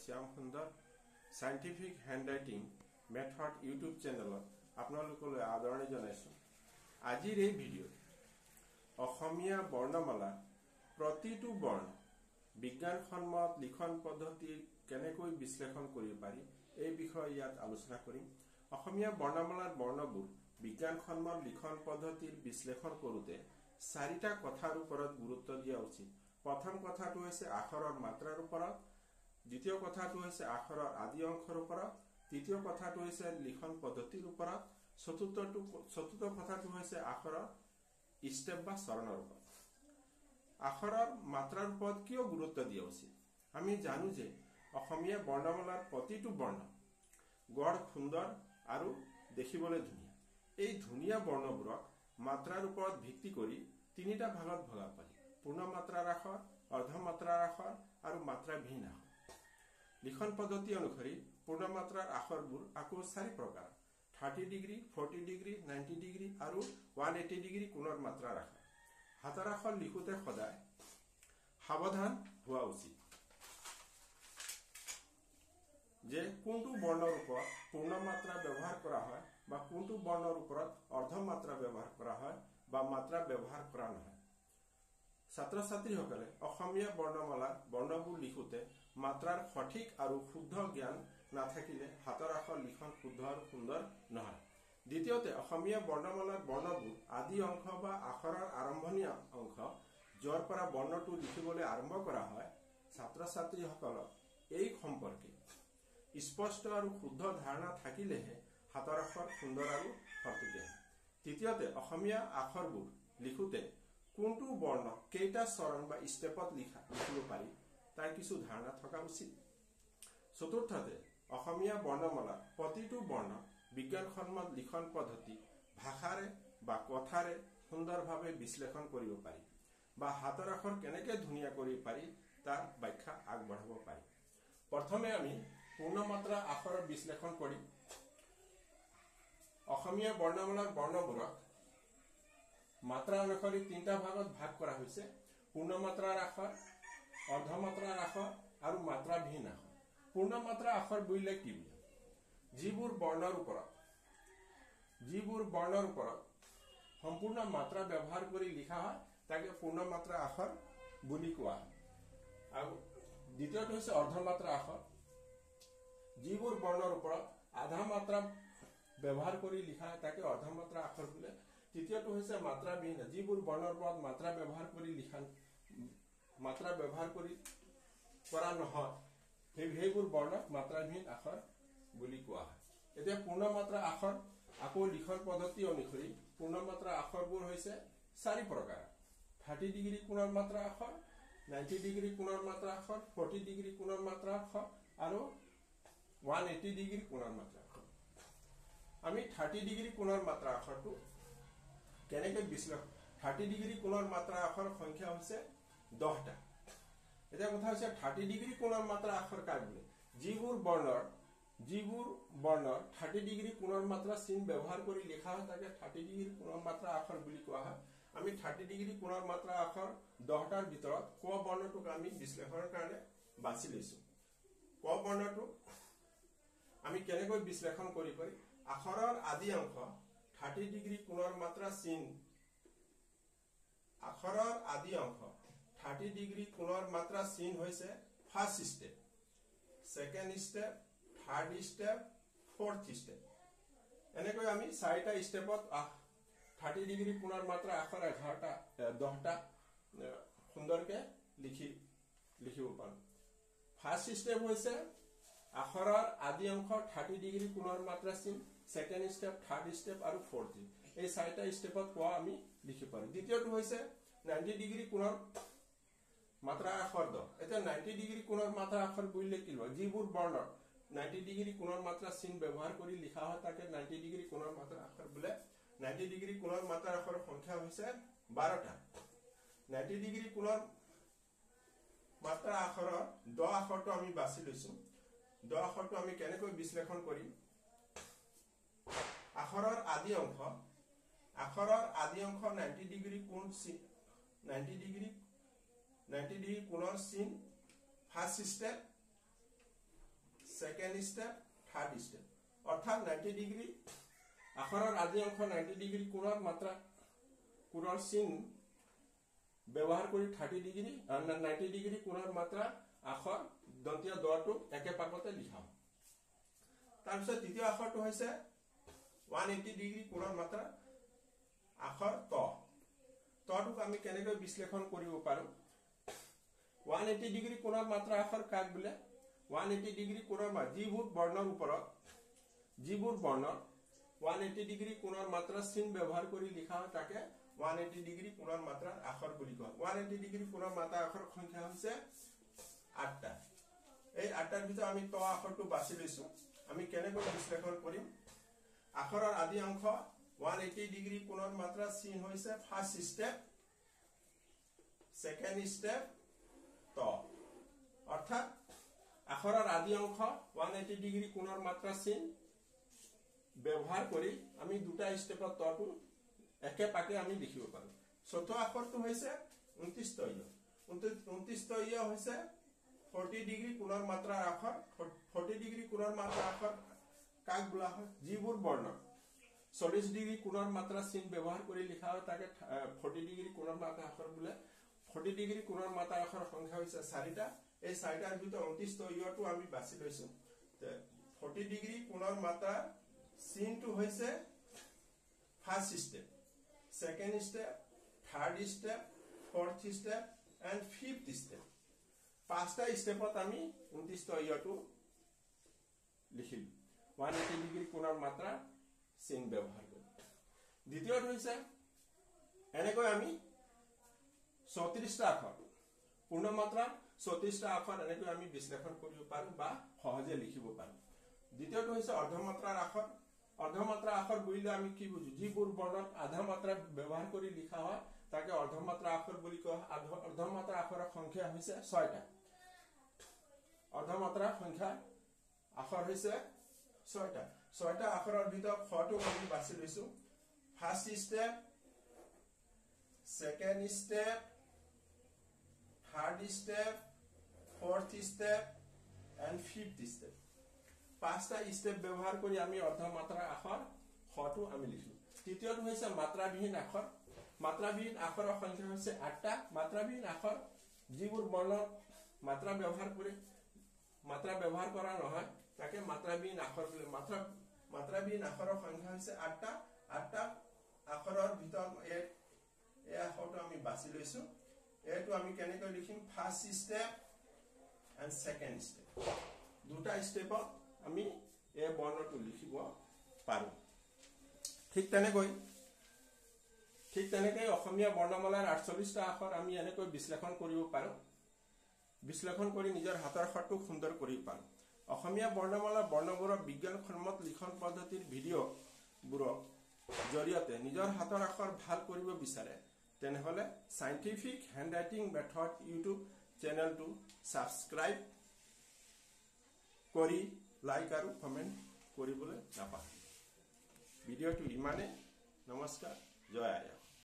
শ্যাম সুন্দৰ scientific হ্যান্ডৰাইটিং method YouTube চেনেলত আপোনালোকলৈ আদৰণি জনাইছো। আজিৰ এই ভিডিঅ' অসমীয়া বৰ্ণমালা প্ৰতিটো বৰ্ণ বিজ্ঞানসন্মত লিখন পদ্ধতি কেনেকৈ বিশ্লেষণ কৰিব পাৰি এই বিষয়ে ইয়াত আলোচনা কৰিম। অসমীয়া বৰ্ণমালাৰ বৰ্ণবোৰ বিজ্ঞানসন্মত লিখন পদ্ধতিৰ বিশ্লেষণ কৰোঁতে চাৰিটা কথাৰ ওপৰত গুৰুত্ব দিয়া উচিত। প্ৰথম কথাটো হৈছে আখৰৰ মাত্ৰাৰ ওপৰত, দ্বিতীয় কথাটো হৈছে আখৰৰ আদি অংশৰ ওপৰত, তৃতীয় কথাটো হৈছে লিখন পদ্ধতিৰ ওপৰত, চতুৰ্থ কথাটো হৈছে আখৰৰ স্টেপ বা চৰণৰ ওপৰত। আখৰৰ মাত্ৰাৰ ওপৰত কিয় গুৰুত্ব দিয়া উচিত? আমি জানো যে অসমীয়া বৰ্ণমালাৰ প্ৰতিটো বৰ্ণ গড় সুন্দৰ আৰু দেখিবলৈ ধুনীয়া। এই ধুনীয়া বৰ্ণবোৰক মাত্ৰাৰ ওপৰত ভিত্তি কৰি তিনিটা ভাগত ভগাব পাৰি: পূৰ্ণ মাত্ৰাৰ আখৰ, অৰ্ধমাত্ৰাৰ আখৰ আৰু মাত্ৰাবিহীন আখৰ। লিখন পদ্ধতি অনুসৰি পূৰ্ণ মাত্ৰাৰ আখৰবোৰ আকৌ 4 প্ৰকাৰ: 30 ডিগ্ৰী, 40 ডিগ্ৰী, 90 ডিগ্ৰী আৰু 180 ডিগ্ৰী কোণৰ মাত্ৰাৰ আখৰ। হাতৰ আখৰ লিখোতে সদায় সাৱধান হোৱা উচিত যে কোনটো বৰ্ণৰ ওপৰত পূৰ্ণ মাত্ৰা ব্যৱহাৰ কৰা হয় বা কোনটো বৰ্ণৰ ওপৰত অৰ্ধমাত্ৰা ব্যৱহাৰ কৰা হয় বা মাত্ৰা ব্যৱহাৰ কৰা নহয়। ছাত্ৰ ছাত্ৰীসকলে অসমীয়া বৰ্ণমালাৰ বৰ্ণবোৰ লিখোতে মাত্ৰাৰ সঠিক আৰু শুদ্ধ জ্ঞান নাথাকিলে হাতৰ আখৰ লিখন শুদ্ধ আৰু সুন্দৰ নহয়। দ্বিতীয়তে অসমীয়া বৰ্ণমালাৰ বৰ্ণবোৰ আদি অংশ বা আখৰৰ আৰম্ভণি অংশ যৰ পৰা বৰ্ণটো লিখিবলৈ আৰম্ভ কৰা হয়, ছাত্ৰ ছাত্ৰীসকলক এই সম্পৰ্কে স্পষ্ট আৰু শুদ্ধ ধাৰণা থাকিলেহে হাতৰ আখৰ সুন্দৰ আৰু সঠিক। তৃতীয়তে অসমীয়া আখৰবোৰ লিখোতে কোনটো বৰ্ণ কেইটা চৰণ বা ষ্টেপত লিখিব পাৰি তাৰ কিছু ধাৰণা থকা উচিত। চতুৰ্থতে অসমীয়া বৰ্ণমালাৰ প্ৰতিটো বৰ্ণ বিজ্ঞানসন্মত লিখন পদ্ধতি ভাষাৰে বা কথাৰে সুন্দৰভাৱে বিশ্লেষণ কৰিব পাৰি বা হাতৰ আখৰ কেনেকৈ ধুনীয়া কৰিব পাৰি তাৰ ব্যাখ্যা আগবঢ়াব পাৰি। প্ৰথমে আমি পূৰ্ণমাত্ৰা আখৰৰ বিশ্লেষণ কৰিম। অসমীয়া বৰ্ণমালাৰ বৰ্ণবোৰক মাত্ৰা অনুসৰি 3টা ভাগত ভাগ কৰা হৈছে: পূৰ্ণমাত্ৰাৰ আখৰ, অৰ্ধমাত্ৰাৰ আখৰ আৰু মাত্ৰাবিহীন আখৰ। পূৰ্ণমাত্ৰা আখৰ বুলিলে কি বুজায়? যিবোৰ বৰ্ণৰ ওপৰত সম্পূৰ্ণ মাত্ৰা ব্যৱহাৰ কৰি লিখা হয় তাকে পূৰ্ণমাত্ৰা আখৰ বুলি কোৱা হয়। আৰু দ্বিতীয়টো হৈছে অৰ্ধমাত্ৰা আখৰ। যিবোৰ বৰ্ণৰ ওপৰত আধা মাত্ৰা ব্যৱহাৰ কৰি লিখা হয় তাকে অৰ্ধমাত্ৰা আখৰ বোলে। তৃতীয়টো হৈছে মাত্ৰাবিহীন। যিবোৰ বৰ্ণৰ ওপৰত মাত্ৰা ব্যৱহাৰ কৰা নহয় সেইবোৰ বৰ্ণক মাত্ৰাবিহীন আখৰ বুলি কোৱা হয়। এতিয়া পূৰ্ণমাত্ৰা আখৰ আকৌ লিখন পদ্ধতি অনুসৰি পূৰ্ণমাত্ৰা আখৰবোৰ হৈছে 4 প্ৰকাৰ: 30 ডিগ্ৰী কোণৰ মাত্ৰা আখৰ, 90 ডিগ্ৰী কোণৰ মাত্ৰা আখৰ, 40 ডিগ্ৰী কোণৰ মাত্ৰা আখৰ আৰু 180 ডিগ্ৰী কোণৰ মাত্ৰা আখৰ। আমি 30 ডিগ্ৰী কোণৰ মাত্ৰা আখৰটো কেনেকৈ বিশ্লেষণ? 30 ডিগ্ৰী কোণৰ মাত্ৰা আখৰ সংখ্যা হৈছে 10টা। এতিয়া কথা হৈছে 30 ডিগ্ৰী কোণৰ মাত্ৰা আখৰ কাক বোলে? যিবোৰ বৰ্ণৰ 30 ডিগ্ৰী কোণৰ মাত্ৰা চিন ব্যৱহাৰ কৰি লিখা হয় তাকে 30 ডিগ্ৰী কোণৰ মাত্ৰা আখৰ বুলি কোৱা হয়। আমি 30 ডিগ্ৰী কোণৰ মাত্ৰা আখৰ 10টাৰ ভিতৰত ক বৰ্ণটোক আমি বিশ্লেষণৰ কাৰণে বাছি লৈছো। ক বৰ্ণটো আমি কেনেকৈ বিশ্লেষণ কৰি আখৰৰ আদি অংশ 30 ডিগ্ৰী কোণৰ মাত্ৰা চিন, আখৰৰ আদি অংশ 30 ডিগ্ৰী কোণৰ মাত্ৰা চিন হৈছে first step, second step, third step, fourth step. এনেকৈ আমি 4টা ষ্টেপত 30 ডিগ্ৰী কোণৰ মাত্ৰা আখৰ 10টা সুন্দৰকে লিখিব পাৰোঁ। ফাৰ্ষ্ট ষ্টেপ হৈছে আখৰৰ আদি অংশ 30 ডিগ্ৰী কোণৰ মাত্ৰা চিন, ছেকেণ্ড ষ্টেপ, থাৰ্ড ষ্টেপ আৰু ফৰ্থ। এই 4টা ষ্টেপত কোৱা আমি লিখিব পাৰোঁ। দ্বিতীয়টো হৈছে 90 ডিগ্ৰী কোণৰ মাত্ৰা আখৰ 10। এতিয়া 90 ডিগ্ৰী কোণৰ মাত্ৰা আখৰ বুলিলে কি হয়? যিবোৰ বৰ্ণৰ 90 ডিগ্ৰী কোণৰ মাত্ৰা চিন ব্যৱহাৰ কৰি লিখা হয় তাকে 90 ডিগ্ৰী কোণৰ মাত্ৰা আখৰ বোলে। 90 ডিগ্ৰী কোণৰ মাত্ৰা আখৰ সংখ্যা হৈছে 12টা। 90 ডিগ্ৰী কোণৰ মাত্ৰা আখৰৰ 10 আখৰটো আমি বাছি লৈছো। 10 আখৰটো আমি কেনেকৈ বিশ্লেষণ কৰিম? আখৰৰ আদি অংশ 90 ডিগ্ৰী কোণৰ চিন first step, second step, third step, অৰ্থাৎ 90 ডিগ্ৰি আখৰৰ আদি অংশ 90 ডিগ্ৰি কোণৰ মাত্ৰা কোণৰ চিন ব্যৱহাৰ কৰি 30 ডিগ্ৰি 90 ডিগ্ৰি কোণৰ মাত্ৰা আখৰ দন্তীয় দটো একে পাকতে লিখা। তাৰপিছত দ্বিতীয় আখৰটো হৈছে 180 ডিগ্ৰি কোণৰ মাত্ৰা আখৰ ত। তটোক আমি কেনেকৈ বিশ্লেষণ কৰিব পাৰো? 180 ডিগ্ৰি কোণৰ মাত্ৰা আখৰ কাক বোলে? 180 ডিগ্ৰি কোণৰ যিবোৰ বৰ্ণৰ ওপৰত যিবোৰ বৰ্ণৰ 180 ডিগ্ৰি কোণৰ মাত্ৰা চিন ব্যৱহাৰ কৰি লিখা হয় তাকে 180 ডিগ্ৰি কোণৰ মাত্ৰাৰ আখৰ বুলি কোৱা। 180 ডিগ্ৰি কোণৰ মাত্ৰা আখৰ সংখ্যা হৈছে 8টা। এই 8টাৰ ভিতৰত আমি ত আখৰটো বাছি লৈছো। আমি কেনেকৈ বিশ্লেষণ কৰিম? আখৰৰ আদি অংশ 180 ডিগ্ৰি কোণৰ মাত্ৰা চিন হৈছে ফাৰ্স্ট স্টেপ, সেকেন্ড স্টেপ, ত। অৰ্থাৎ আখৰৰ আদি অংশ 180 ডিগ্ৰি কোণৰ মাত্ৰা চিন ব্যৱহাৰ কৰি আমি দুটা স্টেপত তটো একে পাকে আমি লিখিব পাৰো। চতুৰ্থ আখৰটো হৈছে 29 তৈয়। 29 তৈয় হৈছে 40 ডিগ্ৰি কোণৰ মাত্ৰাৰ আখৰ। 40 ডিগ্ৰি কোণৰ মাত্ৰাৰ আখৰ কাক বোলা হয়? যিবোৰ বৰ্ণ 40 ডিগ্ৰি কোণৰ মাত্ৰা চিন ব্যৱহাৰ কৰি লিখা হয় তাকে 40 ডিগ্ৰি কোণৰ মাত্ৰা আখৰ বোলে। 40 ডিগ্ৰি কোণৰ মাত্ৰা আখৰ সংখ্যা হৈছে 4টা। এই 4টাৰ ভিতৰত 29 তৈয়টো আমি বাছি লৈছো। 40 ডিগ্ৰি কোণৰ মাত্ৰা চিনটো হৈছে first step, second step, third step, fourth step and fifth step. 5টা স্টেপত আমি 29 তৈয়টো লিখিলো 180 ডিগ্রি কোণৰ মাত্ৰা চিন ব্যৱহাৰ কৰি। দ্বিতীয়টো হৈছে এনেকৈ আমি 34টা আখৰ পূৰ্ণমাত্ৰা 34টা আখৰ এনেকৈ আমি বিশ্লেষণ কৰিব পাৰো বা সহজে লিখিব পাৰো। দ্বিতীয়টো হৈছে অৰ্ধমাত্ৰাৰ আখৰ। অৰ্ধমাত্ৰা আখৰ বুলিলে আমি কি বুঝো? যিবোৰ বৰ্ণত আধা মাত্ৰা ব্যৱহাৰ কৰি লিখা হয় তাকে অৰ্ধমাত্ৰা আখৰ বুলি কোৱা হয়। অৰ্ধমাত্ৰা আখৰৰ সংখ্যা হৈছে 6টা। অৰ্ধমাত্ৰা সংখ্যা আখৰ হৈছে 6টা। 6টা আখৰৰ ভিতৰত ফটো আমি বাছি লৈছো। First step, second step, third step, fourth step and fifth step. 5টা স্টেপ ব্যৱহাৰ কৰি আমি অৰ্ধমাত্ৰা আখৰ ফটো আমি লিখিলো। তৃতীয়টো হৈছে মাত্ৰাবিহীন আখৰ। মাত্ৰাবিহীন আখৰৰ সংখ্যা হৈছে 8টা। মাত্ৰাবিহীন আখৰ যিবোৰ বৰ্ণত মাত্ৰা ব্যৱহাৰ কৰি মাত্ৰা ব্যৱহাৰ কৰা নহয় তাকে মাত্ৰাবিহীন আখৰ বোলে। মাত্ৰাবিহীন আখৰৰ সংখ্যা হৈছে 8টা। 8টা আখৰৰ ভিতৰত এই আখৰটো আমি বাছি লৈছো। এইটো আমি কেনেকৈ লিখিম? First step and second step. দুটা স্টেপত আমি এই বৰ্ণটো লিখিব পাৰো। ঠিক তেনেকৈ অসমীয়া বৰ্ণমালাৰ 48টা আখৰ আমি এনেকৈ বিশ্লেষণ কৰিব পাৰো। বিশ্লেষণ কৰি নিজৰ হাতৰ আখৰটো সুন্দৰ কৰিব পাৰো। অসমীয়া বৰ্ণমালাৰ বৰ্ণবোৰৰ বিজ্ঞানসন্মত লিখন পদ্ধতিৰ ভিডিঅ'বোৰৰ জৰিয়তে নিজৰ হাতৰ আখৰ ভাল কৰিব বিচাৰে তেনেহলে সাইন্টিফিক হ্যান্ডৰাইটিং মেথড ইউটিউব চেনেলটো সাবস্ক্ৰাইব কৰি লাইক আৰু কমেন্ট কৰিবলৈ নাপাহৰিব। ভিডিঅ'টো ইমানে। নমস্কাৰ, জয় আই।